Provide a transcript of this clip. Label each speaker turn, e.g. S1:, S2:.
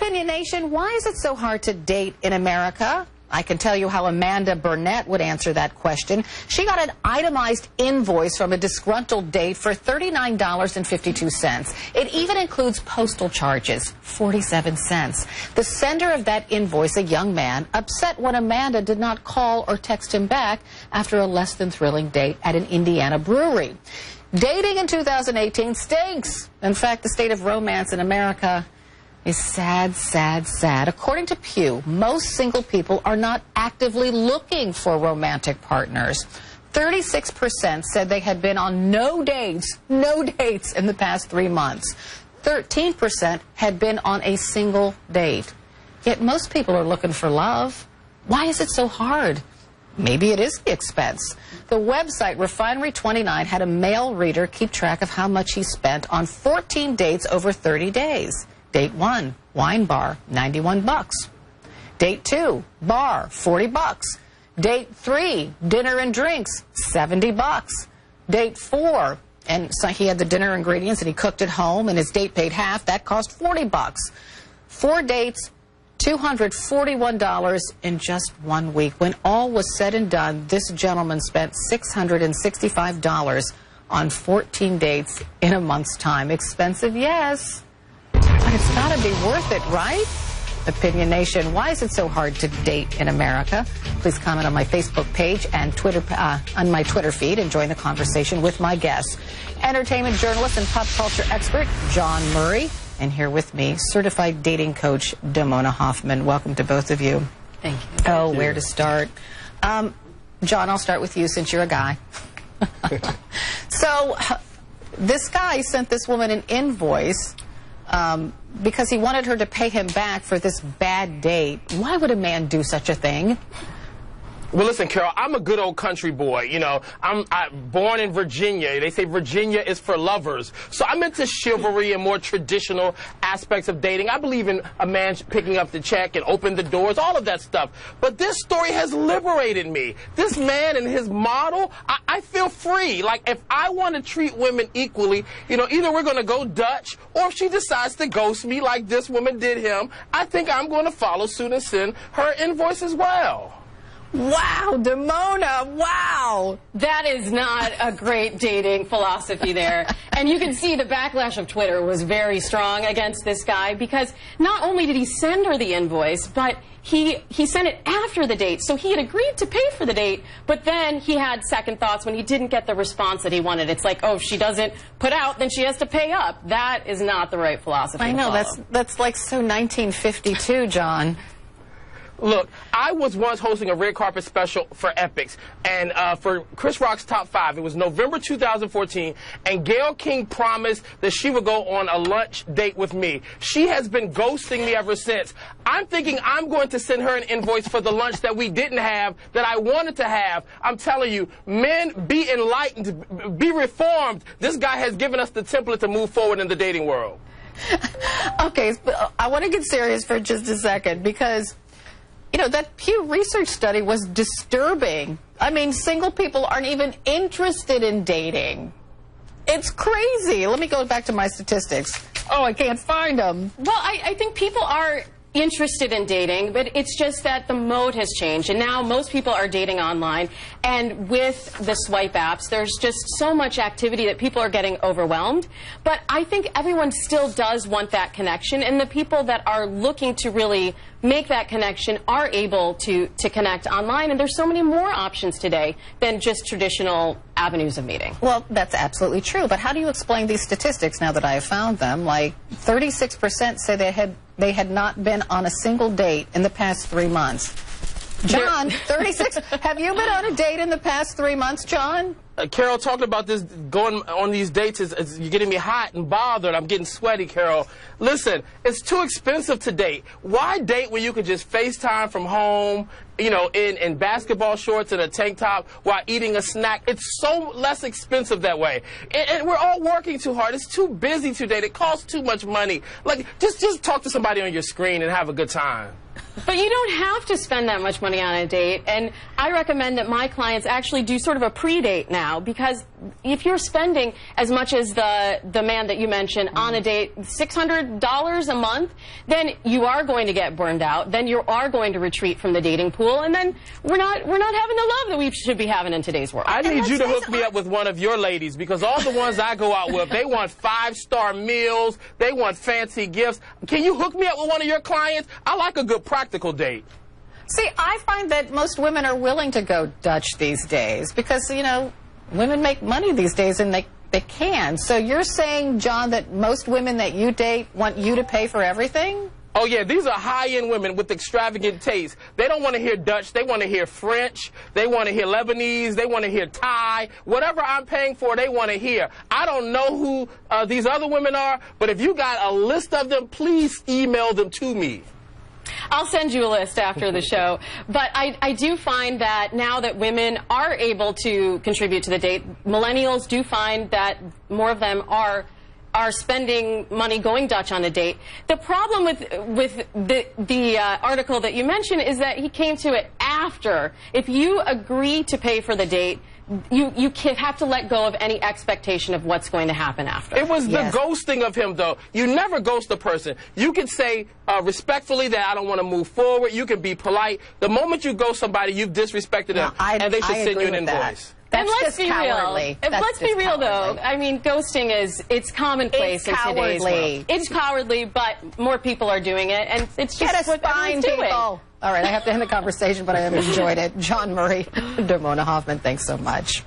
S1: Opinion Nation, why is it so hard to date in America? I can tell you how Amanda Burnett would answer that question. She got an itemized invoice from a disgruntled date for $39.52. It even includes postal charges, 47 cents. The sender of that invoice, a young man, upset when Amanda did not call or text him back after a less than thrilling date at an Indiana brewery. Dating in 2018 stinks. In fact, the state of romance in America is sad, sad, sad. According to Pew, most single people are not actively looking for romantic partners. 36% said they had been on no dates in the past 3 months. 13% had been on a single date. Yet most people are looking for love. Why is it so hard? Maybe it is the expense. The website Refinery29 had a male reader keep track of how much he spent on 14 dates over 30 days. Date 1, wine bar, 91 bucks. Date 2, bar, 40 bucks. Date 3, dinner and drinks, 70 bucks. Date 4, and so he had the dinner ingredients and he cooked at home and his date paid half, that cost 40 bucks. 4 dates, $241 in just 1 week. When all was said and done, this gentleman spent $665 on 14 dates in a month's time. Expensive, yes. But it's got to be worth it, right? Opinion Nation, why is it so hard to date in America? Please comment on my Facebook page and on my Twitter feed and join the conversation with my guests. Entertainment journalist and pop culture expert, Jawn Murray. And here with me, certified dating coach, Damona Hoffman. Welcome to both of you.
S2: Thank you.
S1: Oh, where to start? Jawn, I'll start with you since you're a guy. So, this guy sent this woman an invoice because he wanted her to pay him back for this bad date. Why would a man do such a thing?
S3: Well, listen, Carol, I'm a good old country boy. You know, I'm born in Virginia. They say Virginia is for lovers. So I'm into chivalry and more traditional aspects of dating. I believe in a man picking up the check and open the doors, all of that stuff. But this story has liberated me. This man and his model, I feel free. Like, if I want to treat women equally, you know, either we're going to go Dutch, or if she decides to ghost me like this woman did him, I think I'm going to follow suit and send her invoice as well.
S1: Wow, Damona, wow.
S2: That is not a great dating philosophy there. And you can see the backlash of Twitter was very strong against this guy because not only did he send her the invoice, but he sent it after the date. So he had agreed to pay for the date, but then he had second thoughts when he didn't get the response that he wanted. It's like, oh, if she doesn't put out, then she has to pay up. That is not the right philosophy.
S1: I know,
S2: to follow.
S1: that's like so 1952, Jawn.
S3: Look, I was once hosting a red carpet special for Epics, and for Chris Rock's Top 5. It was November 2014, and Gayle King promised that she would go on a lunch date with me. She has been ghosting me ever since. I'm thinking I'm going to send her an invoice for the lunch that we didn't have, that I wanted to have. I'm telling you, men, be enlightened, be reformed. This guy has given us the template to move forward in the dating world.
S1: Okay, I want to get serious for just a second because, you know, that Pew Research study was disturbing. I mean, single people aren't even interested in dating. It's crazy. Let me go back to my statistics. Oh, I can't find them.
S2: Well, I think people are interested in dating, but it's just that the mode has changed, and now most people are dating online, and with the swipe apps, there's just so much activity that people are getting overwhelmed. But I think everyone still does want that connection, and the people that are looking to really make that connection are able to connect online, and there's so many more options today than just traditional avenues of meeting.
S1: Well, that's absolutely true, but how do you explain these statistics now that I have found them? Like 36% say they had not been on a single date in the past 3 months. Jawn, 36. Have you been on a date in the past 3 months, Jawn?
S3: Carol, talking about this, going on these dates, is you're getting me hot and bothered. I'm getting sweaty, Carol. Listen, it's too expensive to date. Why date when you could just FaceTime from home, you know, in basketball shorts and a tank top while eating a snack? It's so less expensive that way. And we're all working too hard. It's too busy to date. It costs too much money. Like, just talk to somebody on your screen and have a good time.
S2: But you don't have to spend that much money on a date, and I recommend that my clients actually do sort of a pre-date now. now, because if you're spending as much as the man that you mentioned on a date, $600 a month, then you are going to get burned out. Then you are going to retreat from the dating pool, and then we're not having the love that we should be having in today's world.
S3: I need you to hook me up with one of your ladies, because all the ones I go out with, they want 5-star meals, they want fancy gifts. Can you hook me up with one of your clients? I like a good practical date.
S1: See, I find that most women are willing to go Dutch these days because, you know, women make money these days and they can. So you're saying, John, that most women that you date want you to pay for everything?
S3: Oh, yeah, these are high-end women with extravagant tastes. They don't want to hear Dutch. They want to hear French. They want to hear Lebanese. They want to hear Thai. Whatever I'm paying for, they want to hear. I don't know who these other women are, but if you got a list of them, please email them to me.
S2: I'll send you a list after the show. But I do find that now that women are able to contribute to the date, millennials do find that more of them are spending money going Dutch on a date. The problem with the article that you mentioned is that he came to it after. If you agree to pay for the date, you have to let go of any expectation of what's going to happen after.
S3: It was the ghosting of him, though. You never ghost a person. You can say respectfully that I don't want to move forward. You can be polite. The moment you ghost somebody, you've disrespected them, and they should send you an invoice.
S2: And let's be real. Let's be real, though. I mean, ghosting it's commonplace in today's world. It's cowardly, but more people are doing it, and it's just what everyone's doing.
S1: All right, I have to end the conversation, but I have enjoyed it. John Murray, Damona Hoffman, thanks so much.